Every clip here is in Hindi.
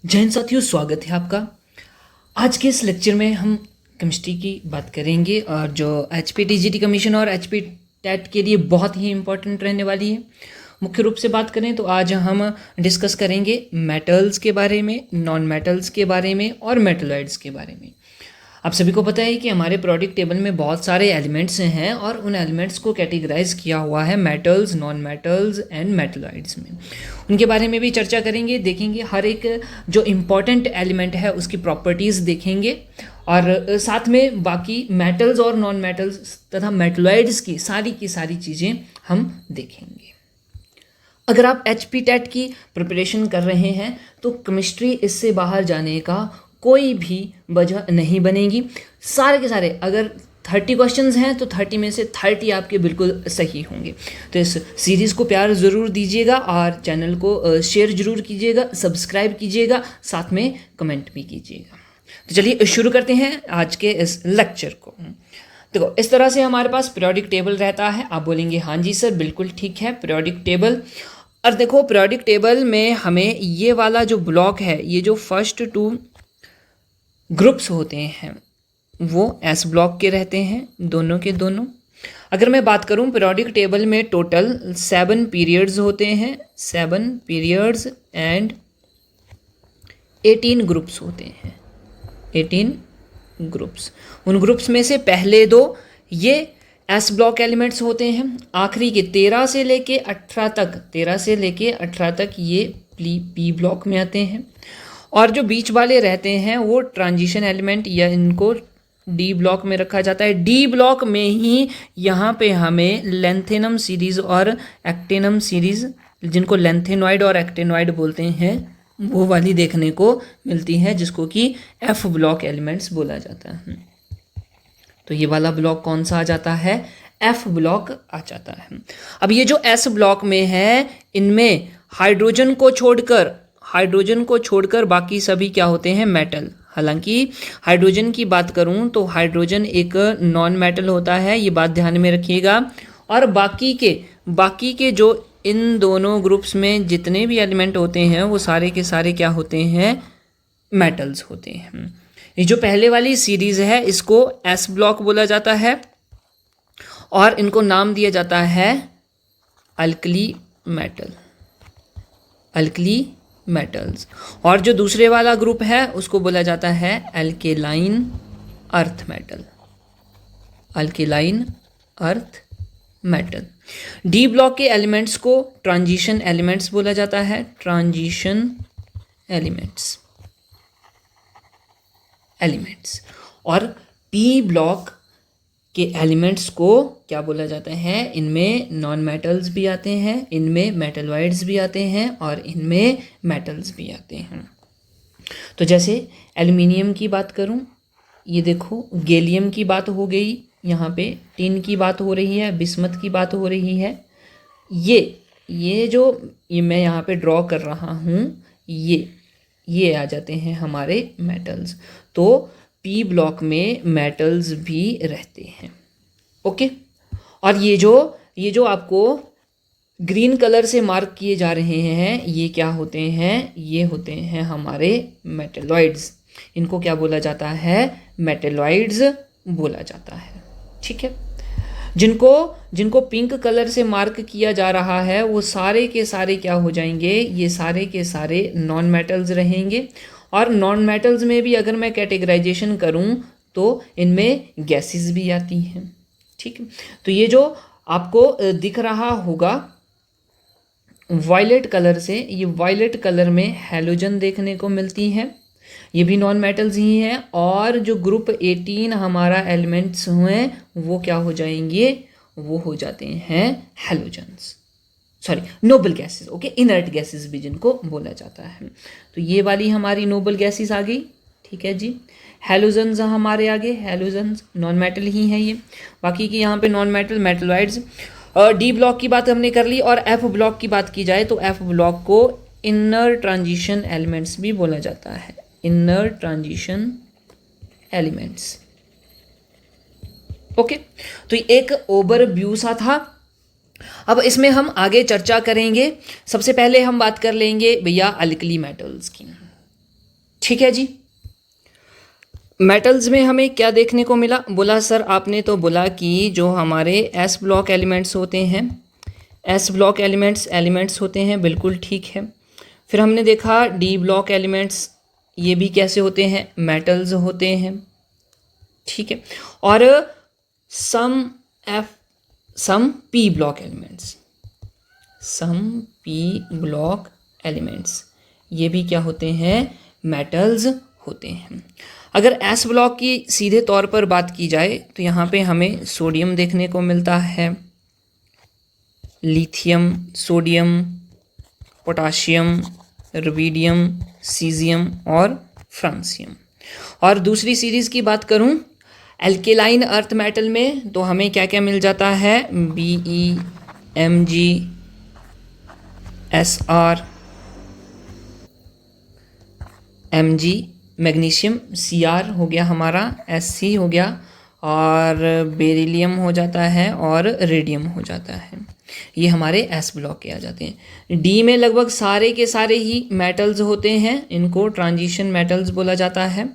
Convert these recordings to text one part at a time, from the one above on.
जय हिंद साथियों, स्वागत है आपका। आज के इस लेक्चर में हम केमिस्ट्री की बात करेंगे और जो HPTGT कमीशन और HP टेट के लिए बहुत ही इम्पोर्टेंट रहने वाली है। मुख्य रूप से बात करें तो आज हम डिस्कस करेंगे मेटल्स के बारे में, नॉन मेटल्स के बारे में और मेटलॉइड्स के बारे में। आप सभी को पता है कि हमारे प्रोडक्ट टेबल में बहुत सारे एलिमेंट्स हैं और उन एलिमेंट्स को कैटेगराइज किया हुआ है metals, non metals and metalloids में। उनके बारे में भी चर्चा करेंगे, देखेंगे हर एक जो इम्पॉर्टेंट एलिमेंट है उसकी प्रॉपर्टीज़ देखेंगे और साथ में बाकी मेटल्स और नॉन मेटल्स तथा मेटलॉइड्स की सारी चीज़ें हम देखेंगे। अगर आप HP टेट की प्रिपरेशन कर रहे हैं तो केमिस्ट्री इससे बाहर जाने का कोई भी वजह नहीं बनेगी। सारे के सारे अगर 30 क्वेश्चंस हैं तो 30 में से 30 आपके बिल्कुल सही होंगे। तो इस सीरीज़ को प्यार ज़रूर दीजिएगा और चैनल को शेयर ज़रूर कीजिएगा, सब्सक्राइब कीजिएगा, साथ में कमेंट भी कीजिएगा। तो चलिए शुरू करते हैं आज के इस लेक्चर को। देखो, इस तरह से हमारे पास पीरियोडिक टेबल रहता है। आप बोलेंगे हाँ जी सर, बिल्कुल ठीक है, पीरियोडिक टेबल। और देखो, पीरियोडिक टेबल में हमें ये वाला जो ब्लॉक है, ये जो फर्स्ट 2 ग्रुप्स होते हैं वो S ब्लॉक के रहते हैं, दोनों के दोनों। अगर मैं बात करूं पीरियोडिक टेबल में टोटल 7 पीरियड्स होते हैं, 7 पीरियड्स एंड 18 ग्रुप्स होते हैं, 18 ग्रुप्स। उन ग्रुप्स में से पहले 2 ये S ब्लॉक एलिमेंट्स होते हैं, आखिरी के 13 से लेके 18 तक ये P ब्लॉक में आते हैं और जो बीच वाले रहते हैं वो ट्रांजिशन एलिमेंट या इनको D ब्लॉक में रखा जाता है। D ब्लॉक में ही यहाँ पे हमें लेंथेनम सीरीज़ और एक्टेनम सीरीज़, जिनको लेंथेनॉइड और एक्टेनॉइड बोलते हैं, वो वाली देखने को मिलती है, जिसको कि F ब्लॉक एलिमेंट्स बोला जाता है। तो ये वाला ब्लॉक कौन सा आ जाता है? F ब्लॉक आ जाता है। अब ये जो S ब्लॉक में है, इनमें हाइड्रोजन को छोड़कर बाकी सभी क्या होते हैं? मेटल। हालांकि हाइड्रोजन की बात करूं तो हाइड्रोजन एक नॉन मेटल होता है, ये बात ध्यान में रखिएगा। और बाकी के जो इन दोनों ग्रुप्स में जितने भी एलिमेंट होते हैं वो सारे के सारे क्या होते हैं? मेटल्स होते हैं। ये जो पहले वाली सीरीज़ है इसको S ब्लॉक बोला जाता है और इनको नाम दिया जाता है अल्कली मेटल्स। और जो दूसरे वाला ग्रुप है उसको बोला जाता है alkaline earth metal. D block के एलिमेंट्स को ट्रांजिशन एलिमेंट्स बोला जाता है, ट्रांजिशन एलिमेंट्स। और P ब्लॉक के एलिमेंट्स को क्या बोला जाता है? इनमें नॉन मेटल्स भी आते हैं, इनमें मेटलॉइड्स भी आते हैं और इनमें मेटल्स भी आते हैं। तो जैसे एल्युमिनियम की बात करूं, ये देखो गैलियम की बात हो गई, यहाँ पे टिन की बात हो रही है, बिस्मथ की बात हो रही है। ये मैं यहाँ पे ड्रॉ कर रहा हूँ, ये आ जाते हैं हमारे मेटल्स। तो P ब्लॉक में मेटल्स भी रहते हैं। ओके। और ये जो आपको ग्रीन कलर से मार्क किए जा रहे हैं, ये क्या होते हैं? ये होते हैं हमारे मेटलॉइड्स। इनको क्या बोला जाता है? मेटलॉइड्स बोला जाता है। ठीक है। जिनको पिंक कलर से मार्क किया जा रहा है वो सारे के सारे क्या हो जाएंगे? ये सारे के सारे नॉन मेटल्स रहेंगे। और नॉन मेटल्स में भी अगर मैं कैटेगराइजेशन करूं तो इनमें गैसेस भी आती हैं। ठीक है। तो ये जो आपको दिख रहा होगा वायलेट कलर से, ये वायलेट कलर में हैलोजन देखने को मिलती है, ये भी नॉन मेटल्स ही हैं। और जो ग्रुप 18 हमारा एलिमेंट्स हुए वो क्या हो जाएंगे? वो हो जाते हैं halogens, noble gases. Okay, inert gases भी जिनको बोला जाता है। तो ये वाली हमारी नोबल गैसेस आ गई। ठीक है जी। हैलोजन्स हमारे आगे, हैलोजन्स नॉन मेटल ही हैं ये। बाकी की यहाँ पे non metal metalloids. D block की बात हमने कर ली। और F ब्लॉक की बात की जाए तो F ब्लॉक को इनर ट्रांजिशन एलिमेंट्स भी बोला जाता है, इनर ट्रांजिशन एलिमेंट्स। ओके। तो एक ओवरव्यू सा था। अब इसमें हम आगे चर्चा करेंगे। सबसे पहले हम बात कर लेंगे भैया अल्कली मेटल्स की। ठीक है जी। मेटल्स में हमें क्या देखने को मिला? बोला सर आपने तो बोला कि जो हमारे एस ब्लॉक एलिमेंट्स होते हैं, एस ब्लॉक एलिमेंट्स होते हैं, बिल्कुल ठीक है। फिर हमने देखा डी ब्लॉक एलिमेंट्स, ये भी कैसे होते हैं? मेटल्स होते हैं, ठीक है। और some P block elements, some P block elements ये भी क्या होते हैं? मेटल्स होते हैं। अगर एस ब्लॉक की सीधे तौर पर बात की जाए तो यहाँ पे हमें सोडियम देखने को मिलता है, lithium, sodium, potassium, rubidium, caesium और फ्रांसियम। और दूसरी सीरीज़ की बात करूँ एल्केलाइन अर्थ मेटल में तो हमें क्या क्या मिल जाता है? BE, Mg, SR, Mg, magnesium, Cr हो गया हमारा, Sc हो गया, और बेरिलियम हो जाता है और रेडियम हो जाता है। ये हमारे एस ब्लॉक के आ जाते हैं। डी में लगभग सारे के सारे ही मेटल्स होते हैं, इनको ट्रांजिशन मेटल्स बोला जाता है।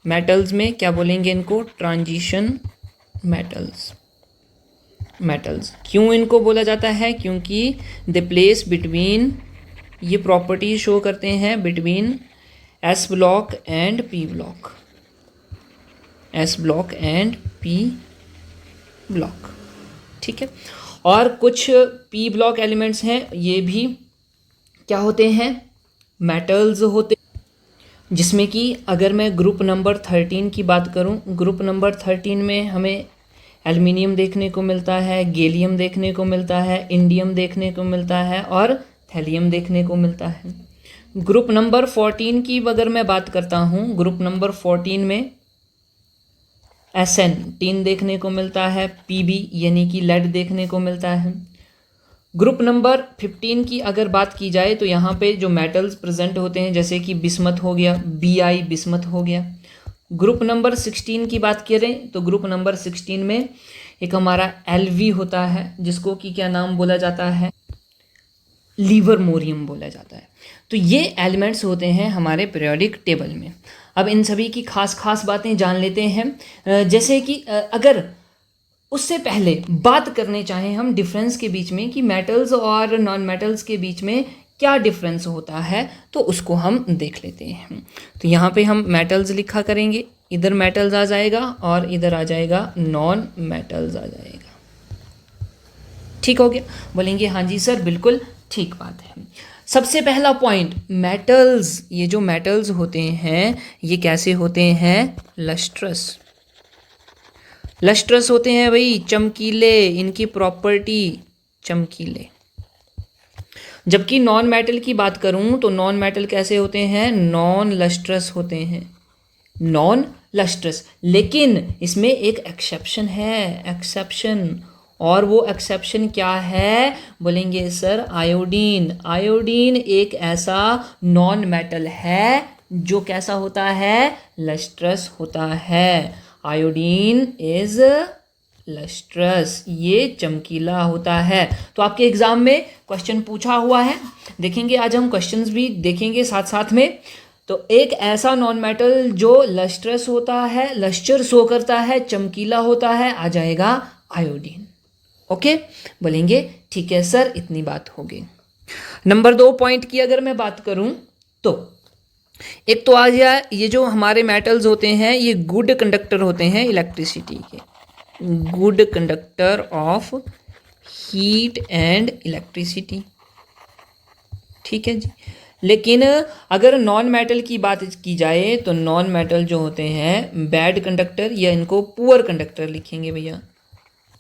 मेटल्स में क्या बोलेंगे इनको? Transition metals. मेटल्स क्यों इनको बोला जाता है? क्योंकि द प्लेस बिटवीन, ये प्रॉपर्टी शो करते हैं between S block and P block, S block and P block, ठीक है। और कुछ पी ब्लॉक एलिमेंट्स हैं, ये भी क्या होते हैं? मेटल्स होते, जिसमें कि अगर मैं ग्रुप नंबर 13 की बात करूं, ग्रुप नंबर 13 में हमें एल्युमिनियम देखने को मिलता है, गैलियम देखने को मिलता है, इंडियम देखने को मिलता है और थैलियम देखने को मिलता है। ग्रुप नंबर 14 की अगर मैं बात करता हूं, ग्रुप नंबर 14 में SN टीन देखने को मिलता है, PB यानी कि लेड देखने को मिलता है। ग्रुप नंबर 15 की अगर बात की जाए तो यहाँ पे जो मेटल्स प्रेजेंट होते हैं जैसे कि बिस्मथ हो गया, Bi बिस्मथ हो गया। ग्रुप नंबर 16 की बात करें तो ग्रुप नंबर 16 में एक हमारा Lv होता है, जिसको कि क्या नाम बोला जाता है? लिवरमोरियम बोला जाता है। तो ये एलिमेंट्स होते हैं हमारे पीरियोडिक टेबल में। अब इन सभी की खास खास बातें जान लेते हैं। जैसे कि अगर उससे पहले बात करने चाहें हम डिफरेंस के बीच में कि मेटल्स और नॉन मेटल्स के बीच में क्या डिफरेंस होता है, तो उसको हम देख लेते हैं। तो यहाँ पे हम मेटल्स लिखा करेंगे, इधर मेटल्स आ जाएगा और इधर आ जाएगा नॉन मेटल्स आ जाएगा। ठीक हो गया? बोलेंगे हाँ जी सर, बिल्कुल ठीक बात है। सबसे पहला पॉइंट, मेटल्स, ये जो मेटल्स होते हैं ये कैसे होते हैं? लस्ट्रस। लस्ट्रस होते हैं भाई, चमकीले, इनकी प्रॉपर्टी चमकीले। जबकि नॉन मेटल की बात करूं तो नॉन मेटल कैसे होते हैं? नॉन लस्ट्रस होते हैं, नॉन लस्ट्रस। लेकिन इसमें एक एक्सेप्शन है, एक्सेप्शन। और वो एक्सेप्शन क्या है? बोलेंगे सर आयोडीन। आयोडीन एक ऐसा नॉन मेटल है जो कैसा होता है? लस्ट्रस होता है। आयोडीन इज लस्ट्रस, ये चमकीला होता है। तो आपके एग्जाम में क्वेश्चन पूछा हुआ है, देखेंगे आज हम क्वेश्चंस भी देखेंगे साथ साथ में। तो एक ऐसा नॉन मेटल जो लस्ट्रस होता है, लस्टर शो करता है, चमकीला होता है, आ जाएगा आयोडीन। ओके, बोलेंगे ठीक है सर, इतनी बात हो गई। नंबर 2 पॉइंट की अगर मैं बात करूं तो एक तो आ गया, ये जो हमारे मेटल्स होते हैं ये गुड कंडक्टर होते हैं इलेक्ट्रिसिटी के, good conductor of heat and electricity, ठीक है जी। लेकिन अगर नॉन मेटल की बात की जाए तो नॉन मेटल जो होते हैं बैड कंडक्टर, या इनको पुअर कंडक्टर लिखेंगे भैया,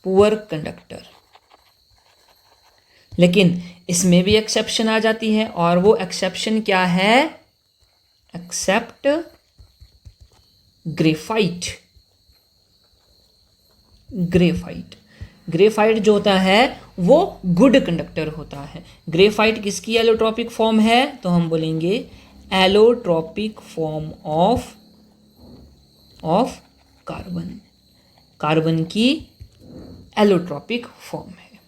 पुअर कंडक्टर। लेकिन इसमें भी एक्सेप्शन आ जाती है, और वो एक्सेप्शन क्या है? Accept graphite. ग्रेफाइट, ग्रेफाइट जो होता है वो गुड कंडक्टर होता है। ग्रेफाइट किसकी एलोट्रॉपिक फॉर्म है? तो हम बोलेंगे allotropic form of carbon, carbon की एलोट्रॉपिक फॉर्म है।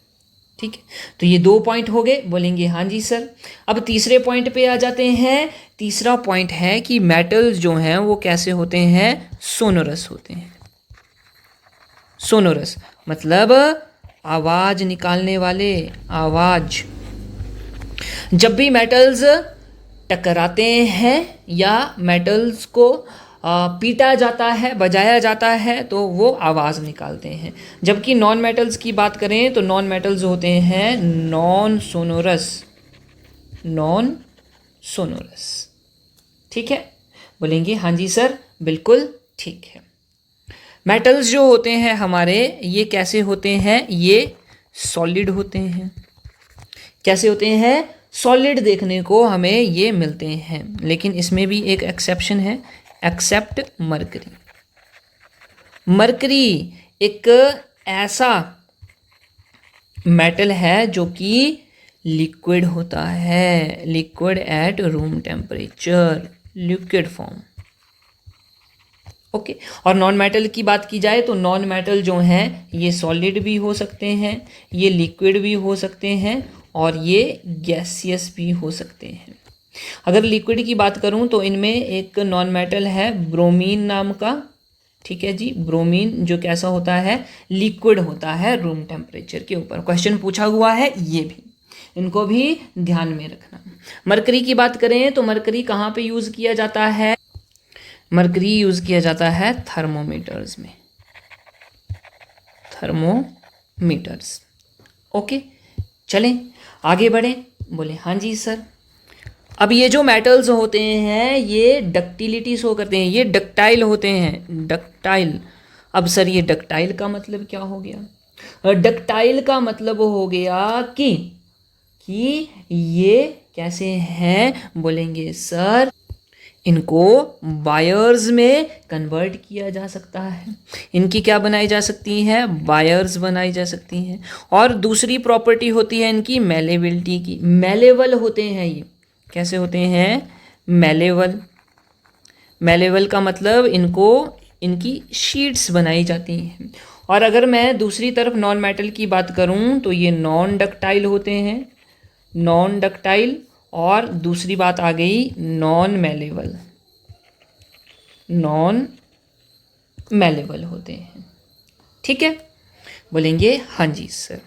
ठीक है, तो ये 2 पॉइंट हो गए, बोलेंगे हाँ जी सर। अब तीसरे पॉइंट पे आ जाते हैं। तीसरा पॉइंट है कि मेटल्स जो हैं वो कैसे होते हैं, सोनोरस होते हैं। सोनोरस मतलब आवाज निकालने वाले, आवाज। जब भी मेटल्स टकराते हैं या मेटल्स को पीटा जाता है, बजाया जाता है, तो वो आवाज़ निकालते हैं। जबकि नॉन मेटल्स की बात करें तो नॉन मेटल्स होते हैं नॉन सोनोरस, नॉन सोनोरस। ठीक है, बोलेंगे हाँ जी सर, बिल्कुल ठीक है। मेटल्स जो होते हैं हमारे, ये कैसे होते हैं, ये सॉलिड होते हैं। कैसे होते हैं, सॉलिड देखने को हमें ये मिलते हैं। लेकिन इसमें भी एक एक्सेप्शन है, एक्सेप्ट मरकरी। मरकरी एक ऐसा मेटल है जो कि लिक्विड होता है, liquid at room temperature, liquid form. Okay, और नॉन मेटल की बात की जाए तो नॉन मेटल जो हैं ये सॉलिड भी हो सकते हैं, ये लिक्विड भी हो सकते हैं, और ये गैसियस भी हो सकते हैं। अगर लिक्विड की बात करूं तो इनमें एक नॉन मेटल है ब्रोमीन नाम का। ठीक है जी, ब्रोमीन जो कैसा होता है, लिक्विड होता है रूम टेम्परेचर के ऊपर। क्वेश्चन पूछा हुआ है ये भी, इनको भी ध्यान में रखना। मरकरी की बात करें तो मरकरी कहाँ पे यूज़ किया जाता है, मरकरी यूज़ किया जाता है थर्मोमीटर्स में, थर्मोमीटर्स। ओके, चलें आगे बढ़ें, बोले हाँ जी सर। अब ये जो मेटल्स होते हैं ये डक्टिलिटी शो करते हैं, ये डक्टाइल होते हैं, डक्टाइल। अब सर ये डक्टाइल का मतलब क्या हो गया, डक्टाइल का मतलब हो गया कि ये कैसे हैं, बोलेंगे सर इनको वायर्स में कन्वर्ट किया जा सकता है। इनकी क्या बनाई जा सकती है, वायर्स बनाई जा सकती हैं। और दूसरी प्रॉपर्टी होती है इनकी मेलेबिलिटी की, मेलेबल होते हैं ये। कैसे होते हैं, मेलेबल। मेलेबल का मतलब इनको, इनकी शीट्स बनाई जाती हैं। और अगर मैं दूसरी तरफ नॉन मेटल की बात करूं तो ये नॉन डक्टाइल होते हैं, नॉन डक्टाइल। और दूसरी बात आ गई नॉन मेलेबल, नॉन मेलेबल होते हैं। ठीक है, बोलेंगे हाँ जी सर।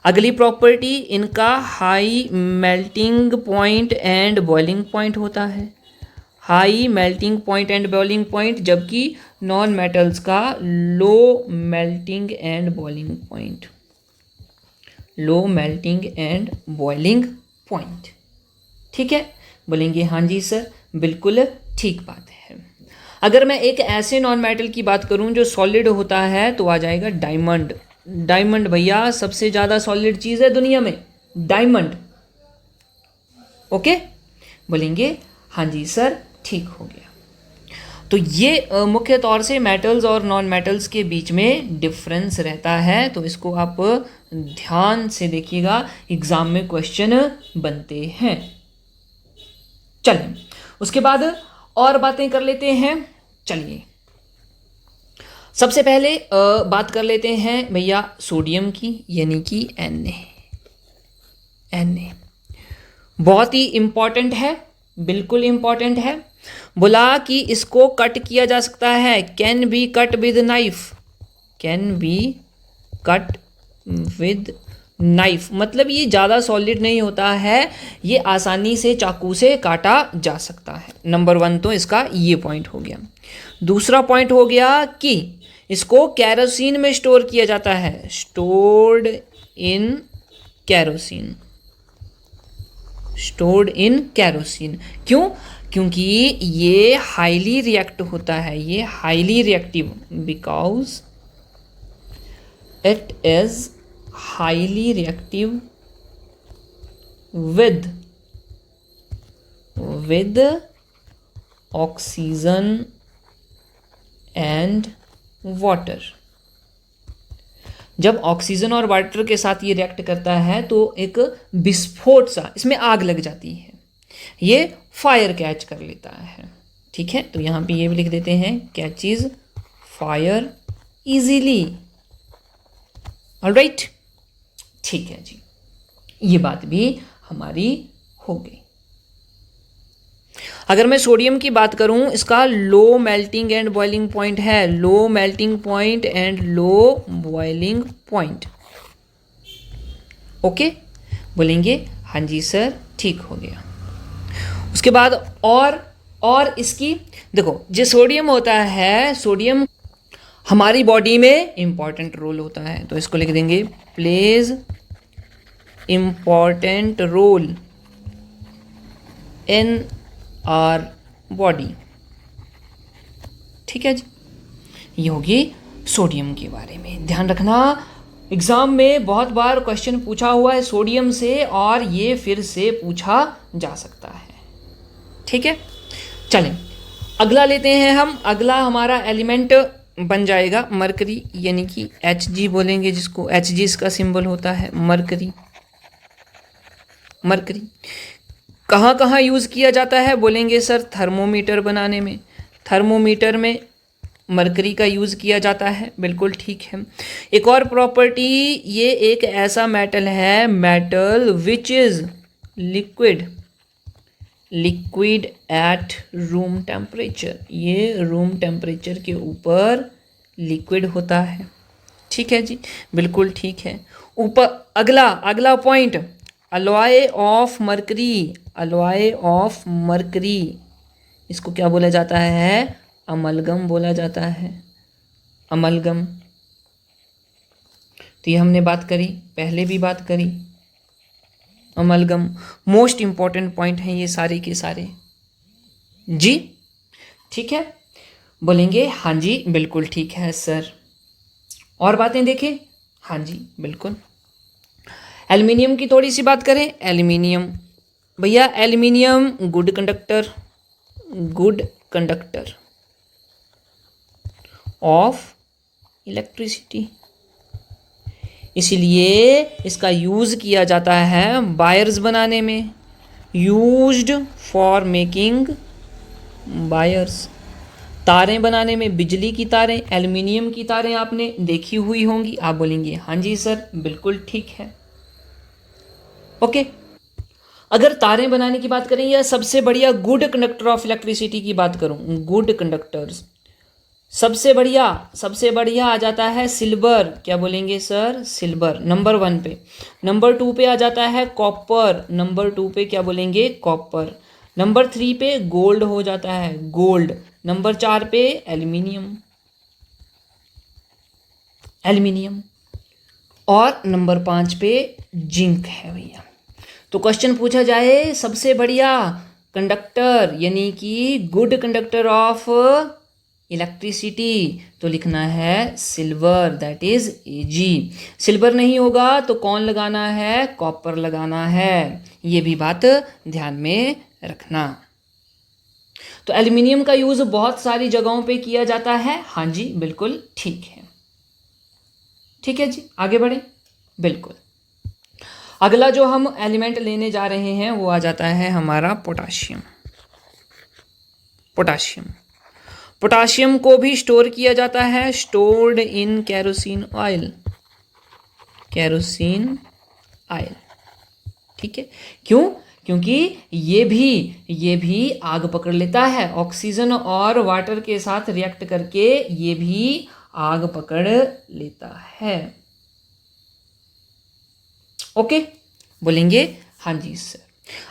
अगली प्रॉपर्टी इनका high melting point and boiling point होता है, high melting point and boiling point. जबकि नॉन मेटल्स का लो melting and boiling point, low melting and boiling point. ठीक है, बोलेंगे हाँ जी सर, बिल्कुल ठीक बात है। अगर मैं एक ऐसे नॉन मेटल की बात करूं जो सॉलिड होता है तो आ जाएगा डायमंड। डायमंड भैया सबसे ज़्यादा सॉलिड चीज़ है दुनिया में, डायमंड। ओके, बोलेंगे हाँ जी सर, ठीक हो गया। तो ये मुख्य तौर से मेटल्स और नॉन मेटल्स के बीच में डिफरेंस रहता है, तो इसको आप ध्यान से देखिएगा, एग्जाम में क्वेश्चन बनते हैं। चलिए उसके बाद और बातें कर लेते हैं। चलिए सबसे पहले बात कर लेते हैं भैया सोडियम की, यानी कि Na। बहुत ही इम्पॉर्टेंट है, बिल्कुल इम्पॉर्टेंट है। बोला कि इसको कट किया जा सकता है, can be cut with knife, can be cut with knife. मतलब ये ज़्यादा सॉलिड नहीं होता है, ये आसानी से चाकू से काटा जा सकता है। नंबर 1 तो इसका ये पॉइंट हो गया। दूसरा पॉइंट हो गया कि इसको कैरोसिन में स्टोर किया जाता है, stored in kerosene, stored in kerosene. क्यों, क्योंकि ये हाईली रिएक्ट होता है, ये highly reactive, because it is highly reactive with oxygen and water. जब ऑक्सीजन और वाटर के साथ ये रिएक्ट करता है तो एक विस्फोट सा, इसमें आग लग जाती है, ये फायर कैच कर लेता है। ठीक है, तो यहाँ पे ये भी लिख देते हैं, कैचेज फायर इजीली। ऑलराइट, ठीक है जी। ये बात भी हमारी हो गई। अगर मैं सोडियम की बात करूं, इसका low melting and boiling point है, low melting point and low boiling point. Okay, बोलेंगे हाँ जी सर, ठीक हो गया। उसके बाद और इसकी देखो, जो सोडियम होता है, सोडियम हमारी बॉडी में इंपॉर्टेंट रोल होता है, तो इसको लिख देंगे plays important role in our body. ठीक है जी, ये होगी सोडियम के बारे में। ध्यान रखना, एग्जाम में बहुत बार क्वेश्चन पूछा हुआ है सोडियम से, और ये फिर से पूछा जा सकता है। ठीक है, चलें अगला लेते हैं हम। अगला हमारा एलिमेंट बन जाएगा मरकरी, यानी कि Hg बोलेंगे जिसको। Hg इसका सिंबल होता है मरकरी। मरकरी कहाँ कहाँ यूज़ किया जाता है, बोलेंगे सर थर्मोमीटर बनाने में। थर्मोमीटर में मरकरी का यूज़ किया जाता है, बिल्कुल ठीक है। एक और प्रॉपर्टी, ये एक ऐसा मेटल है, metal which is liquid at room temperature. ये रूम टेम्परेचर के ऊपर लिक्विड होता है। ठीक है जी, बिल्कुल ठीक है। ऊपर अगला point, alloy of mercury. Alloy of mercury, इसको क्या बोला जाता है, अमलगम बोला जाता है, अमलगम। तो ये हमने बात करी, पहले भी बात करी, अमलगम। मोस्ट इंपॉर्टेंट पॉइंट हैं ये सारे के सारे जी। ठीक है, बोलेंगे हाँ जी बिल्कुल ठीक है सर। और बातें देखें, हाँ जी बिल्कुल। एल्युमिनियम की थोड़ी सी बात करें। एल्युमिनियम, भैया aluminium good conductor of electricity, इसीलिए इसका यूज़ किया जाता है वायर्स बनाने में। यूज्ड फॉर मेकिंग वायर्स, तारें बनाने में। बिजली की तारें, एल्युमिनियम की तारें आपने देखी हुई होंगी। आप बोलेंगे हाँ जी सर बिल्कुल ठीक है। ओके, अगर तारें बनाने की बात करें या सबसे बढ़िया गुड कंडक्टर ऑफ इलेक्ट्रिसिटी की बात करूं, गुड कंडक्टर्स, सबसे बढ़िया आ जाता है सिल्वर। क्या बोलेंगे सर, सिल्वर नंबर 1 पे। नंबर 2 पे आ जाता है कॉपर। नंबर 2 पे क्या बोलेंगे, कॉपर। नंबर 3 पे गोल्ड हो जाता है, गोल्ड। नंबर 4 पे एल्युमिनियम। और नंबर 5 पे जिंक है भैया। तो क्वेश्चन पूछा जाए सबसे बढ़िया कंडक्टर यानी कि गुड कंडक्टर ऑफ इलेक्ट्रिसिटी, तो लिखना है silver, that is Ag। Silver नहीं होगा तो कौन लगाना है, कॉपर लगाना है। ये भी बात ध्यान में रखना। तो एल्युमिनियम का यूज बहुत सारी जगहों पे किया जाता है। हाँ जी बिल्कुल ठीक है। ठीक है जी, आगे बढ़े। बिल्कुल, अगला जो हम एलिमेंट लेने जा रहे हैं वो आ जाता है हमारा पोटाशियम। पोटाशियम को भी स्टोर किया जाता है, स्टोर्ड इन केरोसिन ऑयल। ठीक है, क्यों, क्योंकि ये भी आग पकड़ लेता है, ऑक्सीजन और वाटर के साथ रिएक्ट करके ये भी आग पकड़ लेता है। ओके, बोलेंगे हाँ जी सर।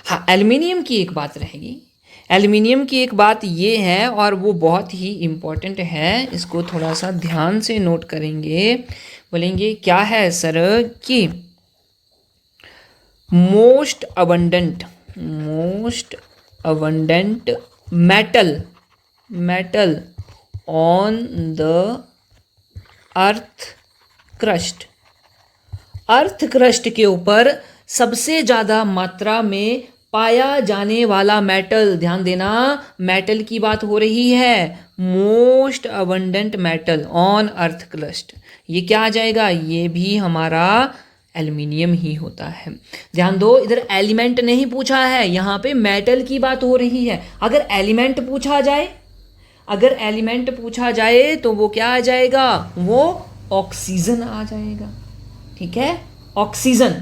हाँ, एल्युमिनियम की एक बात रहेगी। एल्युमिनियम की एक बात ये है और वो बहुत ही इम्पोर्टेंट है, इसको थोड़ा सा ध्यान से नोट करेंगे। बोलेंगे क्या है सर कि most abundant metal on the earth crust के ऊपर सबसे ज़्यादा मात्रा में पाया जाने वाला मेटल, ध्यान देना मेटल की बात हो रही है, most abundant metal on earth crust, ये क्या आ जाएगा, ये भी हमारा एल्युमिनियम ही होता है। ध्यान दो, इधर एलिमेंट नहीं पूछा है, यहाँ पे मेटल की बात हो रही है। अगर एलिमेंट पूछा जाए तो वो क्या आ जाएगा, वो ऑक्सीजन आ जाएगा। ठीक है, ऑक्सीजन।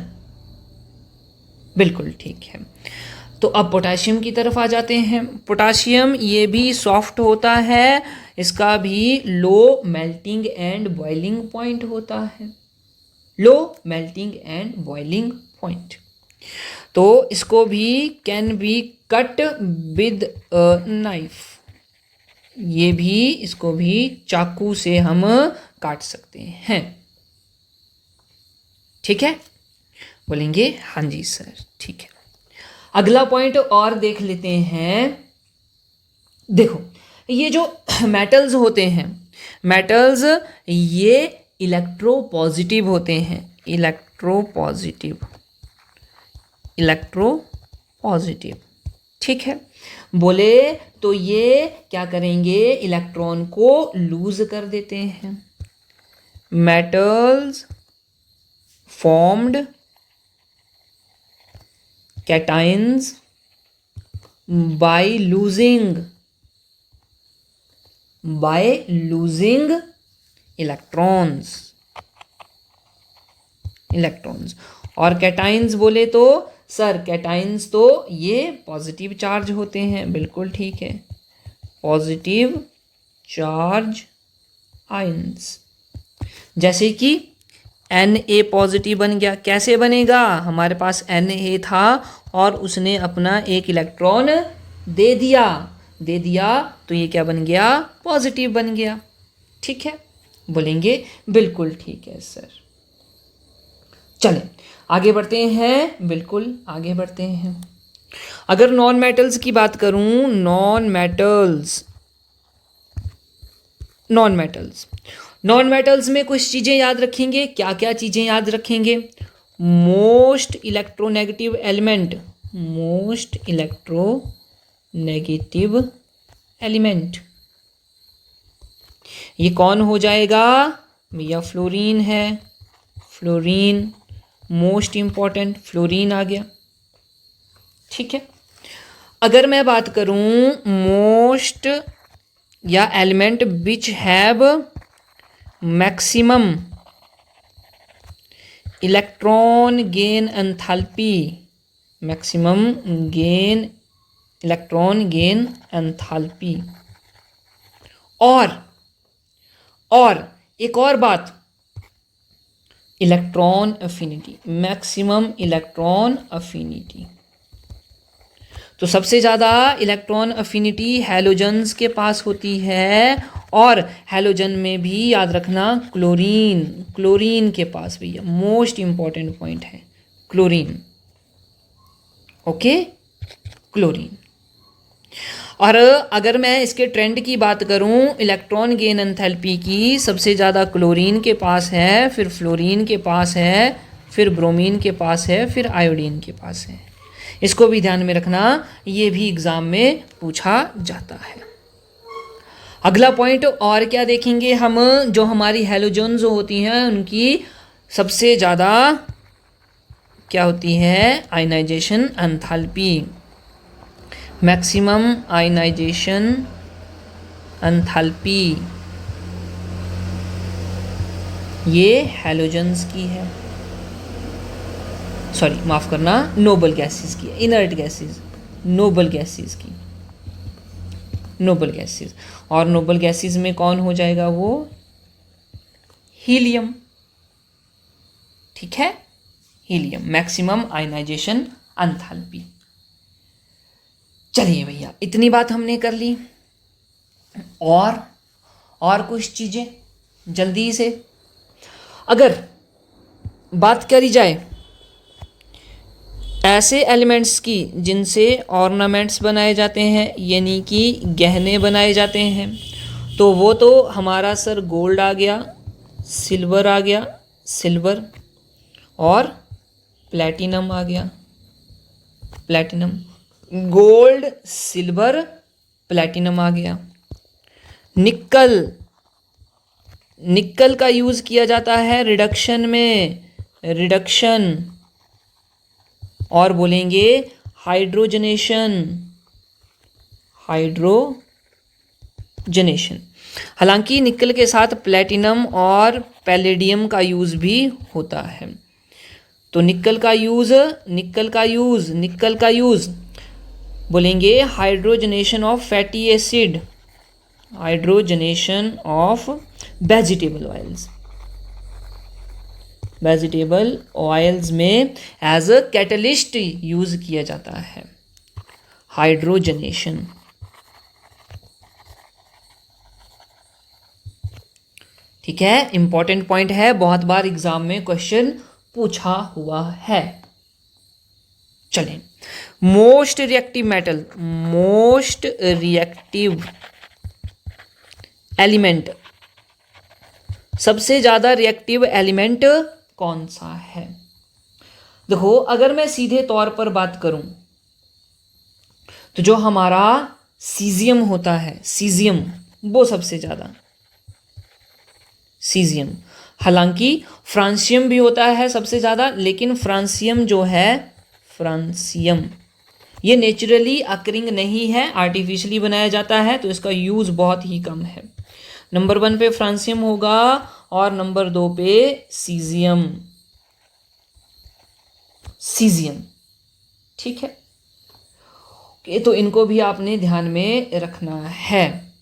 बिल्कुल ठीक है। तो अब पोटाशियम की तरफ आ जाते हैं। पोटाशियम ये भी सॉफ्ट होता है, इसका भी लो मेल्टिंग एंड बॉइलिंग पॉइंट होता है, low melting and boiling point. तो इसको भी can be cut with knife, ये भी इसको भी चाकू से हम काट सकते हैं। ठीक है, बोलेंगे हाँ जी सर, ठीक है। अगला पॉइंट और देख लेते हैं। देखो ये जो मेटल्स होते हैं, मेटल्स ये इलेक्ट्रो पॉजिटिव होते हैं, इलेक्ट्रो पॉजिटिव, इलेक्ट्रो पॉजिटिव। ठीक है, बोले तो ये क्या करेंगे, इलेक्ट्रॉन को लूज कर देते हैं। Metals formed cations by losing electrons. और कैटाइंस बोले तो सर कैटाइंस तो ये पॉजिटिव चार्ज होते हैं, बिल्कुल ठीक है, पॉजिटिव चार्ज आयंस। जैसे कि Na पॉजिटिव बन गया, कैसे बनेगा, हमारे पास Na था और उसने अपना एक इलेक्ट्रॉन दे दिया तो ये क्या बन गया, पॉजिटिव बन गया। ठीक है, बोलेंगे बिल्कुल ठीक है सर। चलें आगे बढ़ते हैं, बिल्कुल आगे बढ़ते हैं। अगर नॉन मेटल्स की बात करूं, नॉन मेटल्स में कुछ चीज़ें याद रखेंगे। क्या क्या चीज़ें याद रखेंगे, मोस्ट इलेक्ट्रोनेगेटिव एलिमेंट, ये कौन हो जाएगा भैया, फ्लोरीन है, फ्लोरीन मोस्ट इंपॉर्टेंट, फ्लोरीन आ गया। ठीक है, अगर मैं बात करूं मोस्ट या element which have maximum electron gain enthalpy, maximum gain electron gain enthalpy. और एक और बात, electron affinity, maximum electron affinity. तो सबसे ज़्यादा इलेक्ट्रॉन अफिनिटी हैलोजन्स के पास होती है, और हैलोजन में भी याद रखना क्लोरीन के पास भैया, मोस्ट इंपॉर्टेंट पॉइंट है क्लोरीन। Okay, chlorine. और अगर मैं इसके ट्रेंड की बात करूं, इलेक्ट्रॉन गेन एंथैल्पी की, सबसे ज़्यादा क्लोरीन के पास है, फिर फ्लोरीन के पास है, फिर ब्रोमीन के पास है, फिर आयोडीन के पास है। इसको भी ध्यान में रखना, ये भी एग्ज़ाम में पूछा जाता है। अगला पॉइंट और क्या देखेंगे हम, जो हमारी हैलोजन्स होती हैं उनकी सबसे ज़्यादा क्या होती है, ionisation enthalpy, maximum ionisation enthalpy, ये हैलोजन्स की है, सॉरी माफ़ करना, नोबल गैसेस की, इनर्ट गैसेस, नोबल गैसेस की, नोबल गैसेस। और नोबल गैसेस में कौन हो जाएगा, वो हीलियम। ठीक है, हीलियम, मैक्सिमम आयनाइजेशन एंथैल्पी। चलिए भैया, इतनी बात हमने कर ली। और कुछ चीज़ें जल्दी से अगर बात करी जाए ऐसे एलिमेंट्स की जिनसे ऑर्नामेंट्स बनाए जाते हैं, यानी कि गहने बनाए जाते हैं, तो वो तो हमारा सर गोल्ड आ गया, सिल्वर आ गया, सिल्वर, और प्लैटिनम आ गया, प्लैटिनम, गोल्ड सिल्वर प्लैटिनम आ गया। निकल का यूज़ किया जाता है रिडक्शन में, रिडक्शन, और बोलेंगे हाइड्रोजनेशन। हालांकि निकल के साथ प्लैटिनम और पैलेडियम का यूज़ भी होता है। तो निकल का यूज़ बोलेंगे hydrogenation of fatty acid, hydrogenation of vegetable oils में एज अ कैटलिस्ट यूज किया जाता है, हाइड्रोजनेशन। ठीक है, इंपॉर्टेंट पॉइंट है, बहुत बार एग्जाम में क्वेश्चन पूछा हुआ है। चलें, मोस्ट रिएक्टिव एलिमेंट, सबसे ज्यादा रिएक्टिव एलिमेंट कौन सा है? देखो, अगर मैं सीधे तौर पर बात करूं तो जो हमारा सीजियम होता है, सीजियम, वो सबसे ज्यादा, सीजियम। हालांकि फ्रांसियम भी होता है सबसे ज़्यादा, लेकिन फ्रांसियम जो है, फ्रांसियम ये नेचुरली अकरिंग नहीं है, आर्टिफिशियली बनाया जाता है, तो इसका यूज़ बहुत ही कम है। नंबर 1 पे फ्रांसियम होगा और नंबर 2 पे सीजियम, ठीक है। तो इनको भी आपने ध्यान में रखना है।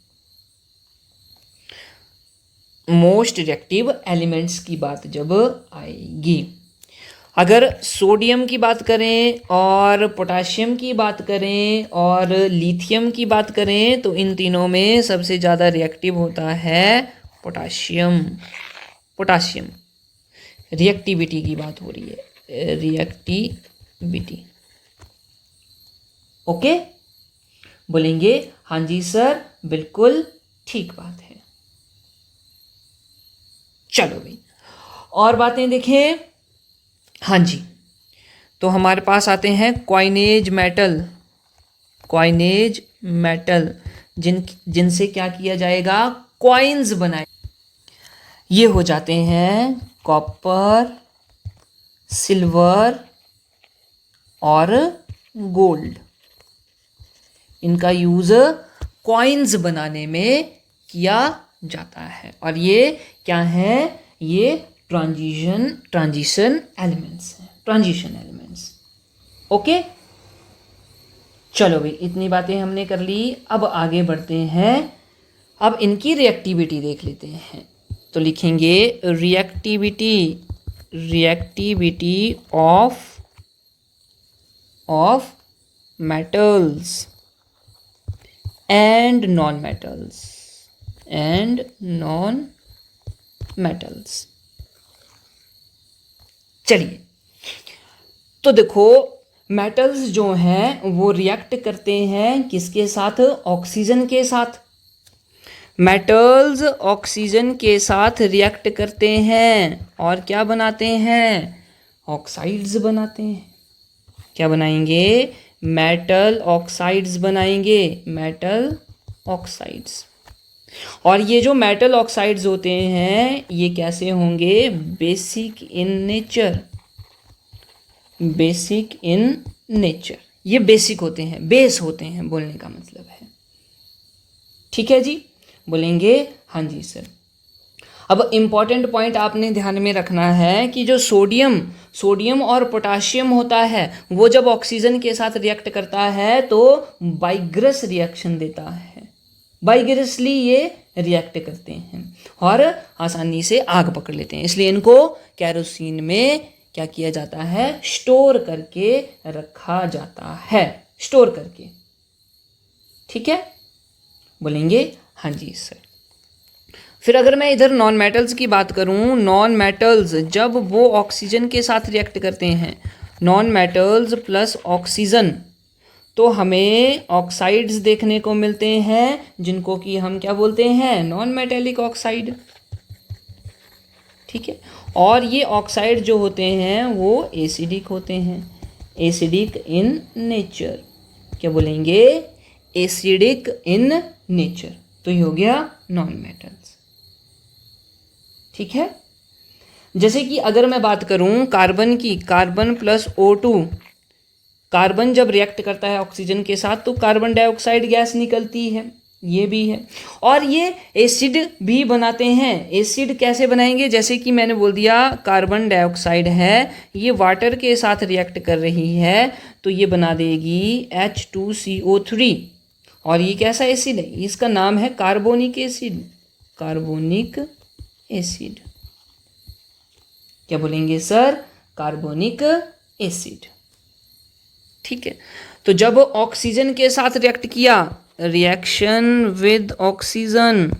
मोस्ट रिएक्टिव एलिमेंट्स की बात जब आएगी, अगर सोडियम की बात करें और पोटाशियम की बात करें और लिथियम की बात करें, तो इन तीनों में सबसे ज़्यादा रिएक्टिव होता है पोटाशियम। रिएक्टिविटी की बात हो रही है, रिएक्टिविटी। ओके, बोलेंगे हाँ जी सर, बिल्कुल ठीक बात है। चलो भाई, और बातें देखें। हाँ जी, तो हमारे पास आते हैं कॉइनेज मेटल, जिनसे क्या किया जाएगा, कॉइन्स बनाए। ये हो जाते हैं कॉपर, सिल्वर और गोल्ड। इनका यूज कॉइन्स बनाने में किया जाता है, और ये क्या है, ये ट्रांजिशन एलिमेंट्स हैं, ट्रांजिशन एलिमेंट्स। ओके, चलो भाई, इतनी बातें हमने कर ली। अब आगे बढ़ते हैं, अब इनकी रिएक्टिविटी देख लेते हैं। तो लिखेंगे reactivity of metals and non metals. चलिए, तो देखो, मेटल्स जो हैं वो रिएक्ट करते हैं किसके साथ, ऑक्सीजन के साथ। मेटल्स ऑक्सीजन के साथ रिएक्ट करते हैं और क्या बनाते हैं, ऑक्साइड्स बनाते हैं। क्या बनाएंगे, मेटल ऑक्साइड्स बनाएंगे, मेटल ऑक्साइड्स। और ये जो मेटल ऑक्साइड्स होते हैं, ये कैसे होंगे, बेसिक इन नेचर। ये बेसिक होते हैं, बेस होते हैं, बोलने का मतलब है। ठीक है जी, बोलेंगे हाँ जी सर। अब इम्पॉर्टेंट पॉइंट आपने ध्यान में रखना है कि जो सोडियम और पोटाशियम होता है, वो जब ऑक्सीजन के साथ रिएक्ट करता है तो बाइग्रस रिएक्शन देता है, बाइग्रसली ये रिएक्ट करते हैं और आसानी से आग पकड़ लेते हैं। इसलिए इनको केरोसिन में क्या किया जाता है, स्टोर करके रखा जाता है, स्टोर करके। ठीक है, बोलेंगे हाँ जी सर। फिर अगर मैं इधर नॉन मेटल्स की बात करूं, नॉन मेटल्स जब वो ऑक्सीजन के साथ रिएक्ट करते हैं, नॉन मेटल्स प्लस ऑक्सीजन, तो हमें ऑक्साइड्स देखने को मिलते हैं, जिनको कि हम क्या बोलते हैं, नॉन मेटेलिक ऑक्साइड। ठीक है, और ये ऑक्साइड जो होते हैं वो एसिडिक होते हैं, एसिडिक इन नेचर। क्या बोलेंगे, एसिडिक इन नेचर। तो ये हो गया नॉन मेटल्स। ठीक है, जैसे कि अगर मैं बात करूं कार्बन की, कार्बन प्लस O2, कार्बन जब रिएक्ट करता है ऑक्सीजन के साथ तो कार्बन डाइऑक्साइड गैस निकलती है, ये भी है। और ये एसिड भी बनाते हैं। एसिड कैसे बनाएंगे? जैसे कि मैंने बोल दिया कार्बन डाइऑक्साइड है, ये वाटर के साथ रिएक्ट कर रही है तो ये बना देगी H2CO3। और ये कैसा एसिड है? इसका नाम है कार्बोनिक एसिड। कार्बोनिक एसिड क्या बोलेंगे सर? Carbonic acid. ठीक है। तो जब ऑक्सीजन के साथ रिएक्ट किया, रिएक्शन विद ऑक्सीजन,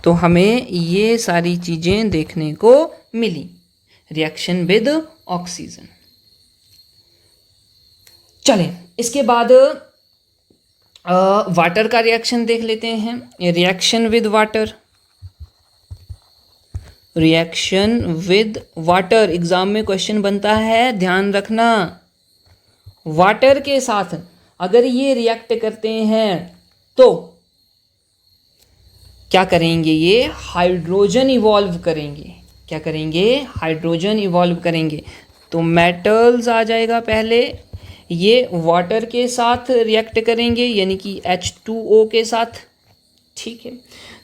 तो हमें ये सारी चीजें देखने को मिली। Reaction with oxygen. चलें, इसके बाद वाटर का रिएक्शन देख लेते हैं। Reaction with water. Reaction with water exam में क्वेश्चन बनता है, ध्यान रखना। वाटर के साथ अगर ये रिएक्ट करते हैं तो क्या करेंगे? ये हाइड्रोजन इवॉल्व करेंगे। क्या करेंगे? हाइड्रोजन इवॉल्व करेंगे। तो मेटल्स आ जाएगा पहले, ये वाटर के साथ रिएक्ट करेंगे यानी कि H2O के साथ। ठीक है।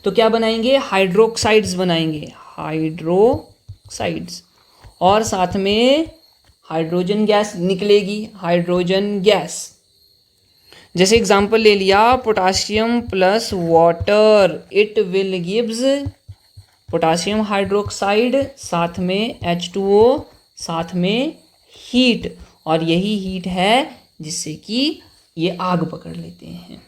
तो क्या बनाएंगे? हाइड्रोक्साइड्स बनाएंगे, हाइड्रोक्साइड्स। और साथ में हाइड्रोजन गैस निकलेगी, हाइड्रोजन गैस। जैसे एग्जांपल ले लिया, potassium plus water, it will gives potassium hydroxide, साथ में H2O, साथ में हीट। और यही हीट है जिससे कि ये आग पकड़ लेते हैं।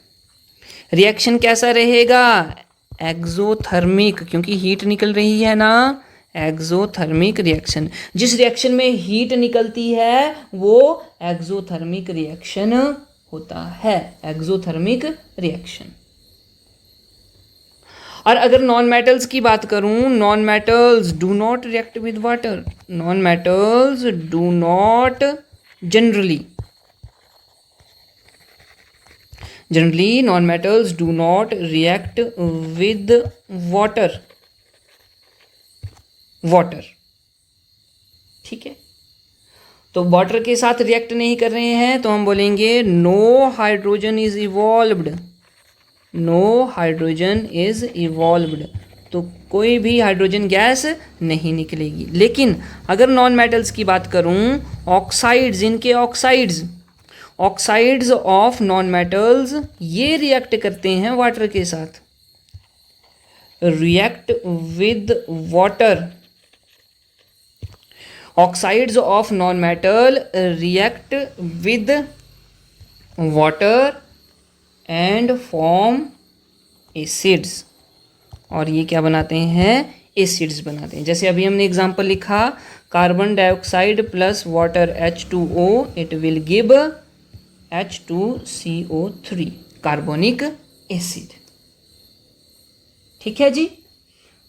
रिएक्शन कैसा रहेगा? एक्सोथर्मिक, क्योंकि हीट निकल रही है ना, एक्सोथर्मिक रिएक्शन। जिस रिएक्शन में हीट निकलती है वो एक्सोथर्मिक रिएक्शन होता है, एक्सोथर्मिक रिएक्शन। और अगर नॉन मेटल्स की बात करूं, non metals do not react with water. Non metals do not generally non-metals do not react with water। ठीक है। तो वाटर के साथ रिएक्ट नहीं कर रहे हैं तो हम बोलेंगे no hydrogen is evolved. No hydrogen is evolved, तो कोई भी हाइड्रोजन गैस नहीं निकलेगी। लेकिन अगर नॉन मेटल्स की बात करूं, ऑक्साइड्स, इनके ऑक्साइड्स ऑफ नॉन मेटल्स ये रिएक्ट करते हैं वाटर के साथ। React with water. Oxides of non metal react with water and form acids. और ये क्या बनाते हैं? एसिड्स बनाते हैं। जैसे अभी हमने एग्जांपल लिखा, carbon dioxide plus water H2O, it will give H2CO3, carbonic acid. ठीक है जी?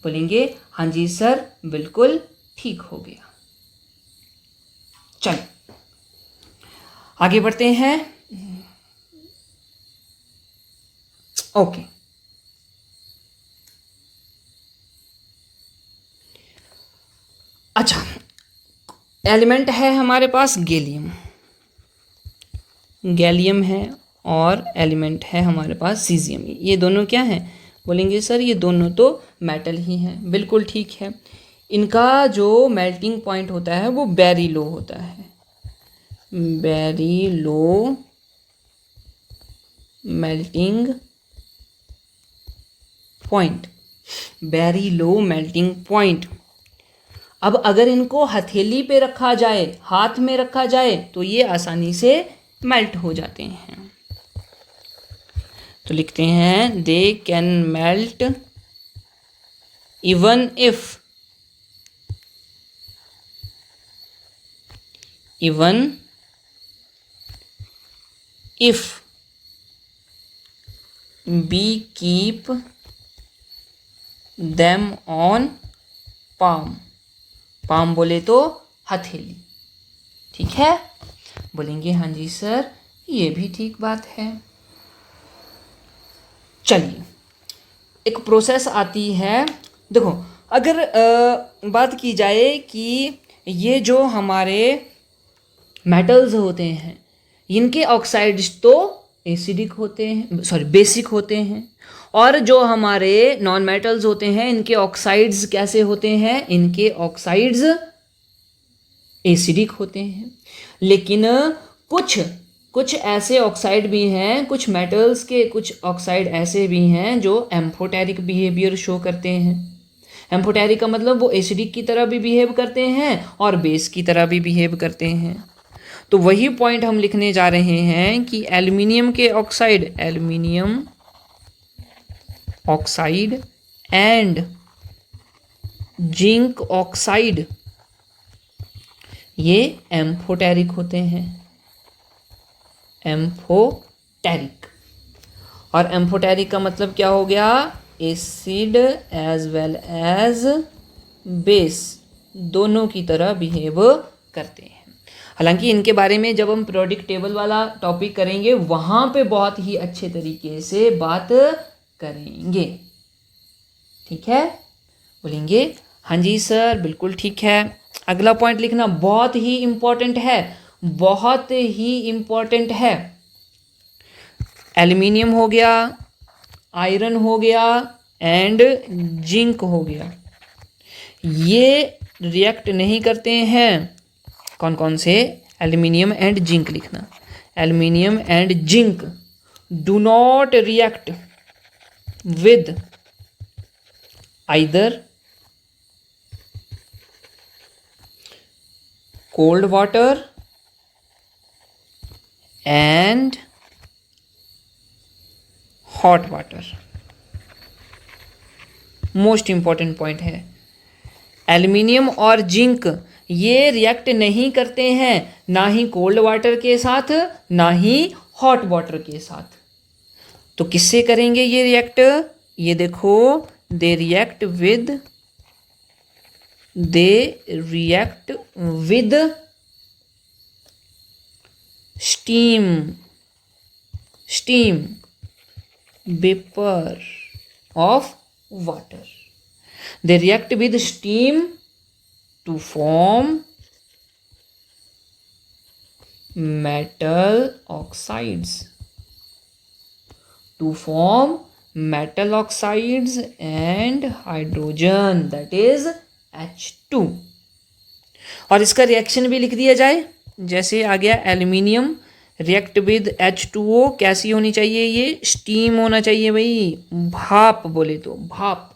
बोलेंगे हाँ जी सर, बिल्कुल ठीक हो गया। चलो आगे बढ़ते हैं। ओके, अच्छा, एलिमेंट है हमारे पास गैलियम। गैलियम है और एलिमेंट है हमारे पास सीजियम। ये दोनों क्या हैं? बोलेंगे सर ये दोनों तो मेटल ही हैं। बिल्कुल ठीक है। इनका जो मेल्टिंग पॉइंट होता है वो वेरी लो होता है, very low melting point, very low melting point. अब अगर इनको हथेली पे रखा जाए, हाथ में रखा जाए, तो ये आसानी से मेल्ट हो जाते हैं। तो लिखते हैं they can melt even if we keep them on palm. Palm बोले तो हथेली। ठीक है? बोलेंगे हाँ जी सर, ये भी ठीक बात है। चलिए, एक प्रोसेस आती है। देखो, अगर बात की जाए कि ये जो हमारे मेटल्स होते हैं, इनके ऑक्साइड्स तो एसिडिक होते हैं, सॉरी बेसिक होते हैं। और जो हमारे नॉन मेटल्स होते हैं इनके ऑक्साइड्स कैसे होते हैं, इनके ऑक्साइड्स एसिडिक होते हैं। लेकिन कुछ कुछ ऐसे ऑक्साइड भी हैं, कुछ मेटल्स के कुछ ऑक्साइड ऐसे भी हैं जो एम्फोटेरिक बिहेवियर शो करते हैं। एम्फोटेरिक का मतलब वो एसिडिक की तरह भी बिहेव करते हैं और बेस की तरह भी बिहेव करते हैं। तो वही पॉइंट हम लिखने जा रहे हैं कि एल्युमिनियम के oxide, aluminium oxide and zinc oxide ये एम्फोटेरिक होते हैं, एम्फोटेरिक। और एम्फोटेरिक का मतलब क्या हो गया, acid as well as base दोनों की तरह बिहेव करते हैं। हालांकि इनके बारे में जब हम पीरियोडिक टेबल वाला टॉपिक करेंगे वहाँ पे बहुत ही अच्छे तरीके से बात करेंगे। ठीक है, बोलेंगे हाँ जी सर बिल्कुल ठीक है। अगला पॉइंट लिखना बहुत ही इम्पोर्टेंट है, बहुत ही इम्पोर्टेंट है। एल्युमिनियम हो गया, आयरन हो गया एंड जिंक हो गया, ये रिएक्ट नहीं करते हैं। कौन कौन से, एल्युमिनियम एंड जिंक लिखना। Aluminium and zinc do not react with either cold water and hot water। Most important point है, एल्युमिनियम और जिंक ये रिएक्ट नहीं करते हैं, ना ही कोल्ड वाटर के साथ ना ही हॉट वाटर के साथ। तो किससे करेंगे ये रिएक्ट, ये देखो, they react with steam vapor of water। they react with steam to form metal oxides, and hydrogen, that is H2। और इसका रिएक्शन भी लिख दिया जाए, जैसे आ गया एल्युमिनियम रिएक्ट विद H2O, कैसी होनी चाहिए, ये स्टीम होना चाहिए भाई, भाप बोले तो भाप।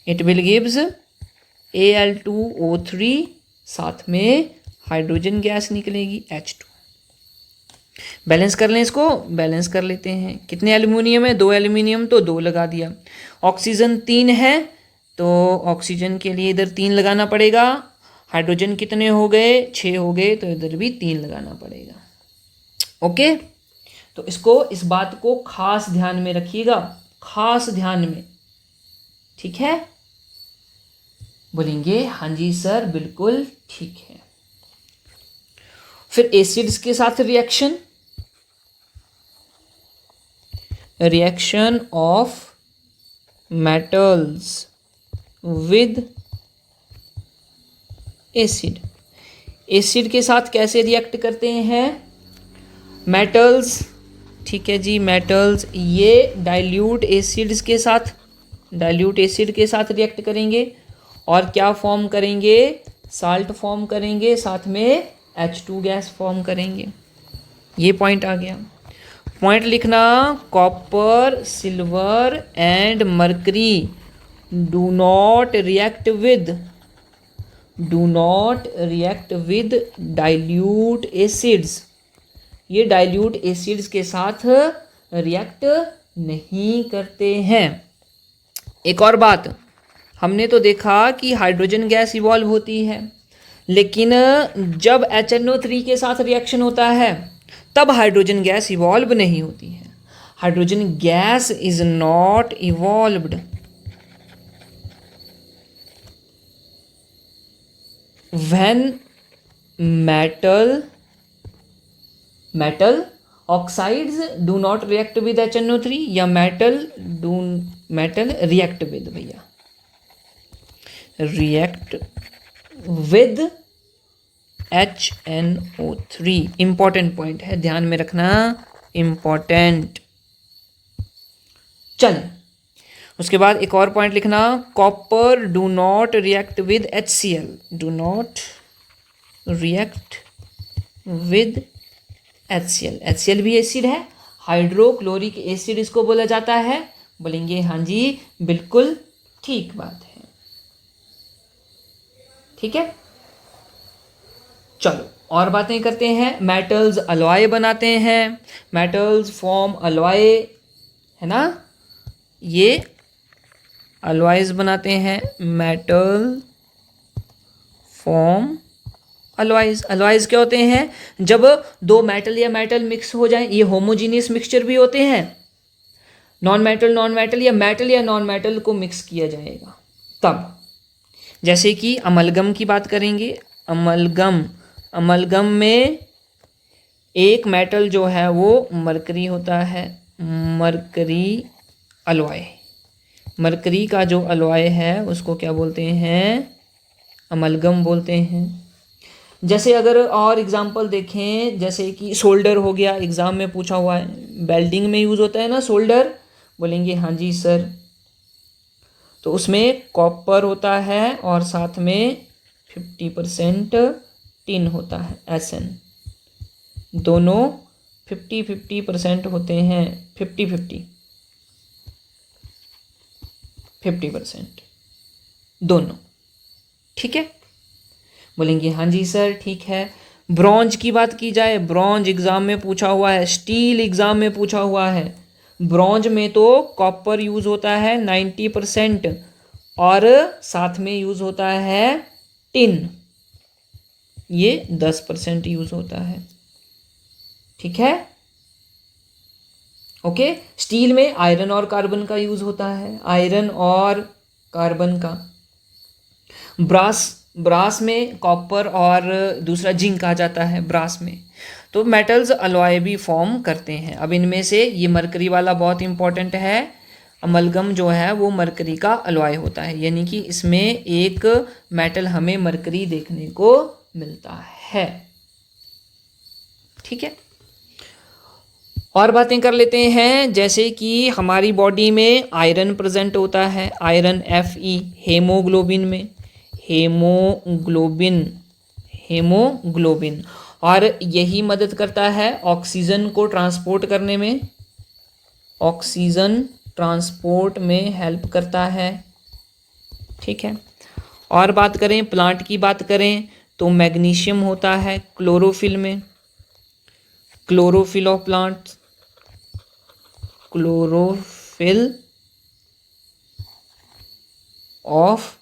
इट विल गिव्स Al2O3, साथ में हाइड्रोजन गैस निकलेगी H2। बैलेंस कर लें, इसको बैलेंस कर लेते हैं। कितने एल्युमिनियम है, 2 एल्युमिनियम तो 2 लगा दिया। ऑक्सीजन 3 है तो ऑक्सीजन के लिए इधर 3 लगाना पड़ेगा। हाइड्रोजन कितने हो गए, 6 हो गए, तो इधर भी 3 लगाना पड़ेगा। ओके, तो इसको, इस बात को खास ध्यान में रखिएगा, खास ध्यान में, ठीक है। बोलेंगे हाँ जी सर बिल्कुल ठीक है। फिर एसिड्स के साथ reaction of metals with acid. Acid के साथ कैसे रिएक्ट करते हैं, मेटल्स, ठीक है जी, मेटल्स ये डाइल्यूट एसिड्स के साथ, डाइल्यूट एसिड के साथ रिएक्ट करेंगे और क्या फॉर्म करेंगे, साल्ट फॉर्म करेंगे, साथ में H2 गैस फॉर्म करेंगे। ये पॉइंट आ गया। पॉइंट लिखना, copper, silver and mercury do not react with dilute acids. ये डाइल्यूट एसिड्स के साथ रिएक्ट नहीं करते हैं। एक और बात, हमने तो देखा कि हाइड्रोजन गैस इवॉल्व होती है, लेकिन जब HNO3 के साथ रिएक्शन होता है तब हाइड्रोजन गैस इवॉल्व नहीं होती है। Hydrogen gas is not evolved when metal oxides do not react with HNO3 या मेटल रिएक्ट विद, भैया react with HNO3। Important point है, ध्यान में रखना, इम्पॉर्टेंट। चल, उसके बाद एक और पॉइंट लिखना, copper do not react with HCl, do not react with HCl। HCl भी एसिड है, हाइड्रोक्लोरिक एसिड इसको बोला जाता है। बोलेंगे हाँ जी, बिल्कुल ठीक बात है। ठीक है, चलो और बातें करते हैं। मेटल्स अलॉय बनाते हैं, मेटल्स फॉर्म अलॉय, है ना, ये अलॉयज बनाते हैं, मेटल फॉर्म अलॉयज। अलॉयज क्या होते हैं? जब दो मेटल या मेटल मिक्स हो जाए, ये होमोजीनियस मिक्सचर भी होते हैं। नॉन मेटल या नॉन मेटल को मिक्स किया जाएगा तब। जैसे कि अमलगम की बात करेंगे, अमलगम में एक मेटल जो है वो मरकरी होता है, मरकरी अलॉय। मरकरी का जो अलॉय है उसको क्या बोलते हैं? अमलगम बोलते हैं। जैसे अगर और एग्जांपल देखें, जैसे कि सोल्डर हो गया, एग्जाम में पूछा हुआ है, वेल्डिंग में यूज़ होता है ना सोल्डर। बोलेंगे हाँ जी सर। तो उसमें कॉपर होता है और साथ में 50% टिन होता है, SN। दोनों 50% होते हैं, 50% दोनों। ठीक है, बोलेंगे हाँ जी सर ठीक है। ब्रॉन्ज की बात की जाए, ब्रॉन्ज एग्जाम में पूछा हुआ है, स्टील एग्जाम में पूछा हुआ है। ब्रॉन्ज में तो कॉपर यूज होता है 90% और साथ में यूज होता है टिन, ये 10% यूज होता है। ठीक है, ओके। स्टील में आयरन और कार्बन का यूज होता है, आयरन और कार्बन का। ब्रास में कॉपर और दूसरा जिंक आ जाता है ब्रास में। तो मेटल्स अलॉय भी फॉर्म करते हैं। अब इनमें से ये मरकरी वाला बहुत इंपॉर्टेंट है, अमलगम जो है वो मरकरी का अलॉय होता है, यानी कि इसमें एक मेटल हमें मरकरी देखने को मिलता है। ठीक है, और बातें कर लेते हैं। जैसे कि हमारी बॉडी में आयरन प्रेजेंट होता है, आयरन Fe हेमोग्लोबिन में, हेमोग्लोबिन, और यही मदद करता है ऑक्सीजन को ट्रांसपोर्ट करने में, ऑक्सीजन ट्रांसपोर्ट में हेल्प करता है। ठीक है, और बात करें प्लांट की बात करें तो मैग्नीशियम होता है क्लोरोफिल में, chlorophyll of plant, chlorophyll of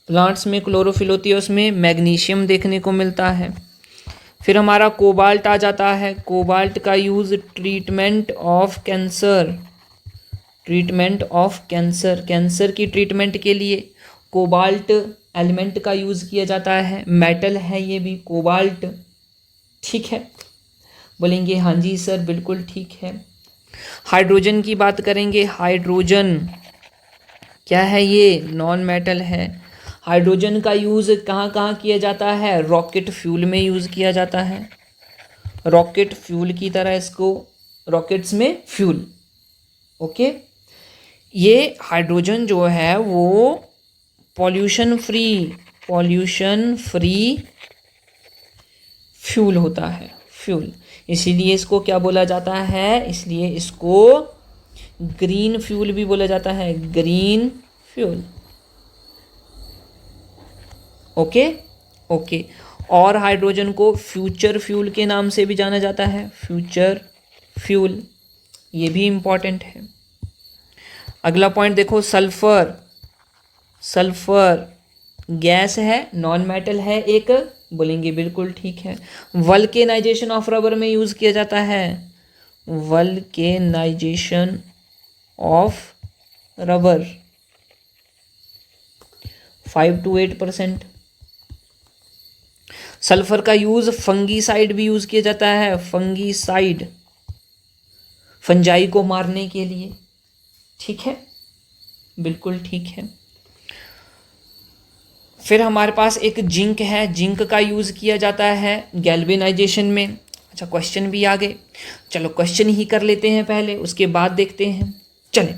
plants में क्लोरोफिल होती है, उसमें मैग्नीशियम देखने को मिलता है। फिर हमारा कोबाल्ट आ जाता है। कोबाल्ट का use treatment of cancer, cancer की ट्रीटमेंट के लिए कोबाल्ट एलिमेंट का यूज़ किया जाता है। मेटल है ये भी कोबाल्ट। ठीक है, बोलेंगे हाँ जी सर बिल्कुल ठीक है। हाइड्रोजन की बात करेंगे, हाइड्रोजन क्या है? ये नॉन मेटल है। हाइड्रोजन का यूज़ कहाँ कहाँ किया जाता है? रॉकेट फ्यूल में यूज़ किया जाता है, रॉकेट फ्यूल की तरह इसको, रॉकेट्स में फ्यूल। ओके, ये हाइड्रोजन जो है वो पॉल्यूशन फ्री फ्यूल होता है, फ्यूल। इसीलिए इसको क्या बोला जाता है? इसलिए इसको ग्रीन फ्यूल भी बोला जाता है, ग्रीन फ्यूल। ओके। और हाइड्रोजन को फ्यूचर फ्यूल के नाम से भी जाना जाता है, फ्यूचर फ्यूल, ये भी इंपॉर्टेंट है। अगला पॉइंट देखो, सल्फर गैस है, नॉन मेटल है एक, बोलेंगे बिल्कुल ठीक है। वल्केनाइजेशन ऑफ रबर में यूज किया जाता है, vulcanisation of rubber 5 to 8%। Sulphur का यूज फंगीसाइड भी यूज किया जाता है, फंगीसाइड, फंजाई को मारने के लिए। ठीक है, बिल्कुल ठीक है। फिर हमारे पास एक जिंक है, जिंक का यूज किया जाता है गैल्वेनाइजेशन में, अच्छा, क्वेश्चन भी आ गए। चलो क्वेश्चन ही कर लेते हैं पहले, उसके बाद देखते हैं। चलें,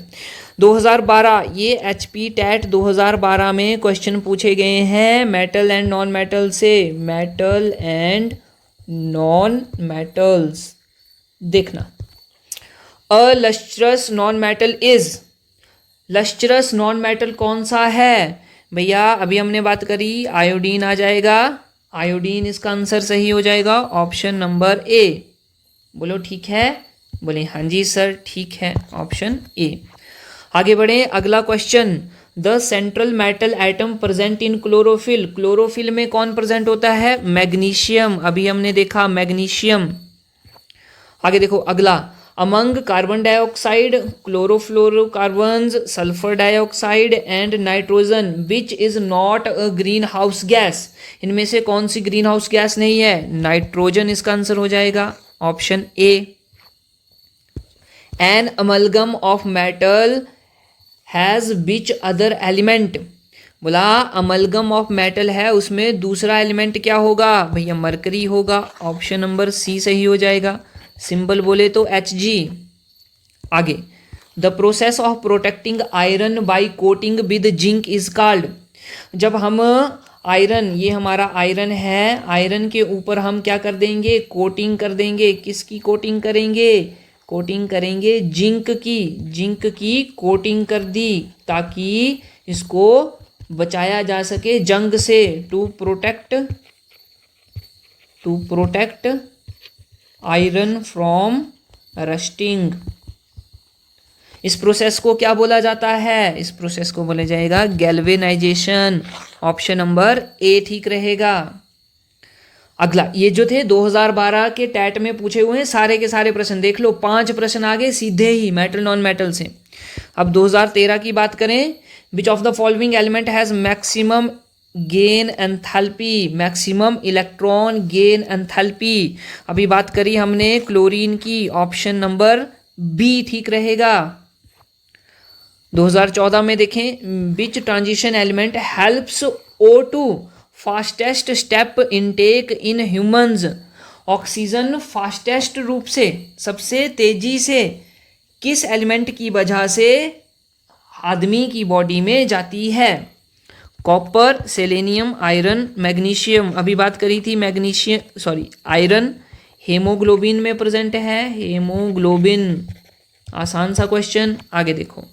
2012 ये HP टैट 2012 में क्वेश्चन पूछे गए हैं मेटल एंड नॉन मेटल से। मेटल एंड नॉन मेटल्स, देखना। A lustrous non metal is, lustrous non metal कौन सा है भैया? अभी हमने बात करी, आयोडीन आ जाएगा। आयोडीन इसका आंसर सही हो जाएगा, ऑप्शन नंबर ए। बोलो ठीक है, बोले हाँ जी सर ठीक है, ऑप्शन ए। आगे बढ़े, अगला question. The central metal atom present in chlorophyll, chlorophyll में कौन प्रेजेंट होता है? मैग्नीशियम, अभी हमने देखा मैग्नीशियम। आगे देखो अगला, among carbon dioxide, chlorofluorocarbons, sulphur dioxide and nitrogen which is not a green house gas, इनमें से कौन सी ग्रीन हाउस गैस नहीं है? नाइट्रोजन इसका आंसर हो जाएगा, option A. An amalgam of metal has which other element, बोला अमलगम ऑफ मेटल है, उसमें दूसरा एलिमेंट क्या होगा भैया? मरकरी होगा, ऑप्शन नंबर सी सही हो जाएगा। सिंबल बोले तो Hg। आगे, the process of protecting iron by coating with zinc is called, जब हम आयरन, ये हमारा आयरन है, आयरन के ऊपर हम क्या कर देंगे? कोटिंग कर देंगे। किसकी कोटिंग करेंगे? कोटिंग करेंगे जिंक की, जिंक की कोटिंग कर दी ताकि इसको बचाया जा सके जंग से। To protect iron from rusting. इस प्रोसेस को क्या बोला जाता है? इस प्रोसेस को बोला जाएगा गैल्वेनाइजेशन, ऑप्शन नंबर ए ठीक रहेगा। अगला, ये जो थे 2012 के टैट में पूछे हुए हैं सारे के सारे प्रश्न, देख लो 5 प्रश्न आगे सीधे ही मेटल नॉन मेटल से। अब 2013 की बात करें, which of the following element has maximum gain enthalpy, maximum electron gain enthalpy, अभी बात करी हमने क्लोरीन की, ऑप्शन नंबर बी ठीक रहेगा। 2014 में देखें, विच transition element helps O2 fastest step intake in humans, oxygen fastest रूप से, सबसे तेजी से किस एलिमेंट की वजह से आदमी की बॉडी में जाती है? कॉपर, सेलेनियम, आयरन, मैग्नीशियम, अभी बात करी थी आयरन हेमोग्लोबिन में प्रेजेंट है, हेमोग्लोबिन, आसान सा क्वेश्चन। आगे देखो,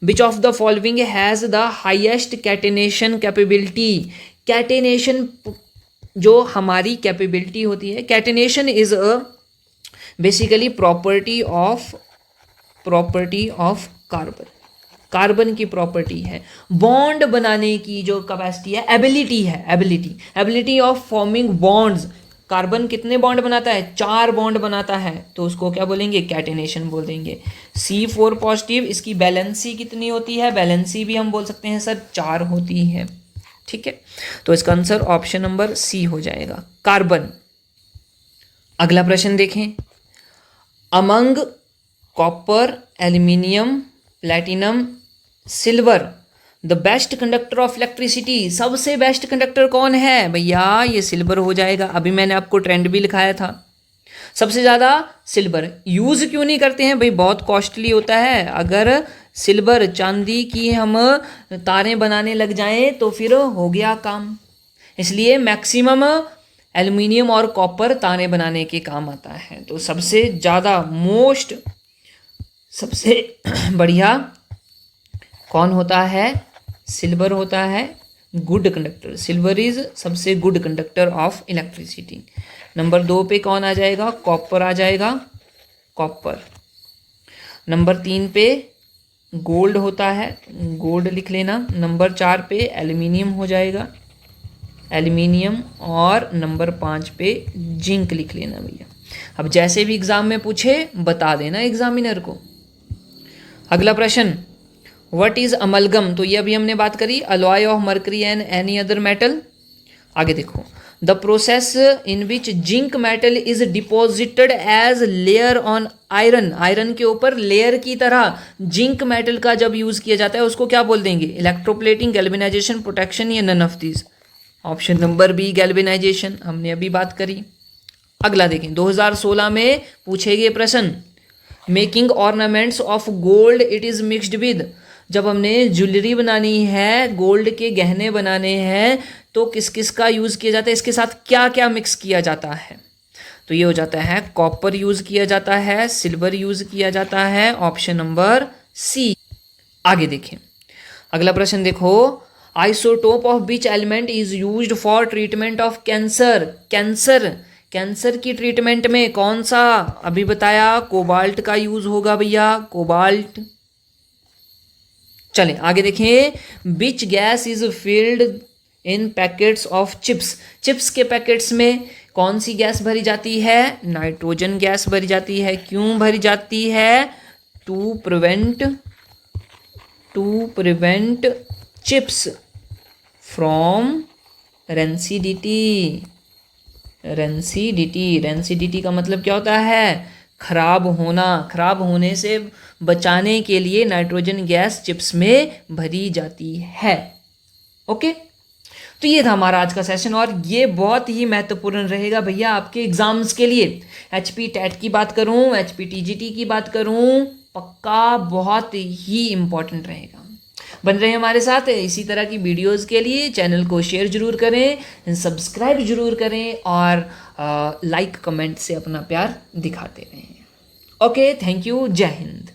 which of the following has the highest catenation capability, catenation जो हमारी कैपेबिलिटी होती है, catenation is a basically property of carbon, carbon की प्रॉपर्टी है। बॉन्ड बनाने की जो कैपेसिटी है, ability of forming bonds, carbon कितने बॉन्ड बनाता है? 4 बॉन्ड बनाता है, तो उसको क्या बोलेंगे? कैटेनेशन बोल देंगे। C4 पॉजिटिव, इसकी बैलेंसी कितनी होती है? बैलेंसी भी हम बोल सकते हैं सर 4 होती है, ठीक है। तो इसका आंसर ऑप्शन नंबर सी हो जाएगा, कार्बन। अगला प्रश्न देखें, among copper, aluminium, platinum, silver the best conductor of electricity, सबसे बेस्ट कंडक्टर कौन है भैया? ये सिल्वर हो जाएगा। अभी मैंने आपको ट्रेंड भी लिखाया था, सबसे ज़्यादा सिल्वर। यूज़ क्यों नहीं करते हैं भाई? बहुत कॉस्टली होता है। अगर सिल्वर, चांदी की हम तारें बनाने लग जाएं तो फिर हो गया काम, इसलिए मैक्सिमम एल्युमिनियम और कॉपर तारें बनाने के काम आता है। तो सबसे ज़्यादा सबसे बढ़िया कौन होता है? सिल्वर होता है गुड कंडक्टर। सिल्वर इज सबसे good conductor of electricity. Number 2 पे कौन आ जाएगा? कॉपर आ जाएगा, कॉपर। नंबर 3 पे गोल्ड होता है, गोल्ड लिख लेना। नंबर 4 पे एल्युमिनियम हो जाएगा, एल्युमिनियम। और नंबर 5 पे जिंक लिख लेना भैया। अब जैसे भी एग्जाम में पूछे बता देना एग्जामिनर को। अगला प्रश्न, व्हाट इज अमलगम? तो ये अभी हमने बात करी, alloy of mercury and any other metal. आगे देखो, the process in which zinc metal is deposited edge layer on iron, iron के ऊपर लेयर की तरह जिंक मेटल का जब यूज किया जाता है उसको क्या बोल देंगे? इलेक्ट्रोप्लेटिंग, गैल्वेनाइजेशन, प्रोटेक्शन, या none of these? Option number B galvanisation, हमने अभी बात करी। अगला देखें 2016 में पूछे गए प्रश्न, making ornaments of gold it is mixed with, जब हमने ज्वेलरी बनानी है, गोल्ड के गहने बनाने हैं, तो किस किस का यूज़ किया जाता है, इसके साथ क्या क्या मिक्स किया जाता है। तो ये हो जाता है कॉपर यूज़ किया जाता है, सिल्वर यूज़ किया जाता है, ऑप्शन नंबर सी। आगे देखें अगला प्रश्न देखो, isotope of which element is used for treatment of cancer. Cancer की ट्रीटमेंट में कौन सा, अभी बताया कोबाल्ट का यूज होगा भैया, कोबाल्ट। चलें आगे देखें, which gas is filled in packets of chips. Chips के पैकेट्स में कौन सी गैस भरी जाती है, नाइट्रोजन गैस भरी जाती है। क्यों भरी जाती है, to prevent chips from rancidity. Rancidity का मतलब क्या होता है, खराब होना। खराब होने से बचाने के लिए नाइट्रोजन गैस चिप्स में भरी जाती है। ओके, तो ये था हमारा आज का सेशन, और ये बहुत ही महत्वपूर्ण रहेगा भैया आपके एग्जाम्स के लिए। HP टेट की बात करूं, HP TGT की बात करूं, पक्का बहुत ही इम्पोर्टेंट रहेगा। बन रहे हमारे साथ इसी तरह की वीडियोस के लिए। चैनल को शेयर जरूर करें, सब्सक्राइब जरूर करें, और लाइक कमेंट से अपना प्यार दिखाते रहें। ओके, थैंक यू, जय हिंद।